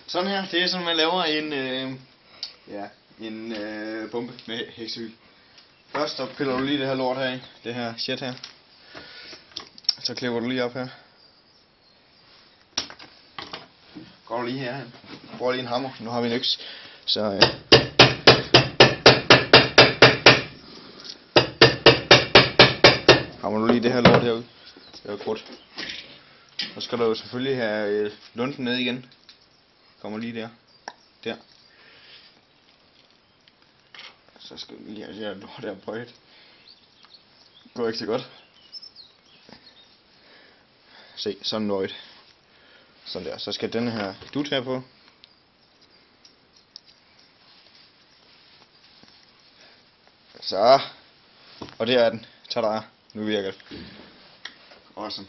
Sådan her, det er sådan man laver en bombe med heksehyl. Først så piller du lige det her lort her af, det her shit her. Så klipper du lige op her. Går du lige herhen. Bruger lige en hammer. Nu har vi en øks. Så hammer du lige det her lort herud. Det er krudt. Så skal du jo selvfølgelig have lunten ned igen. Kommer lige der. Der. Så skal du lige have det her lort der bøjet. Går ikke så godt. Se, sådan nøjet. Sådan der. Så skal denne her dut her på. Så. Og det er den. Tada. Nu virker det. Awesome.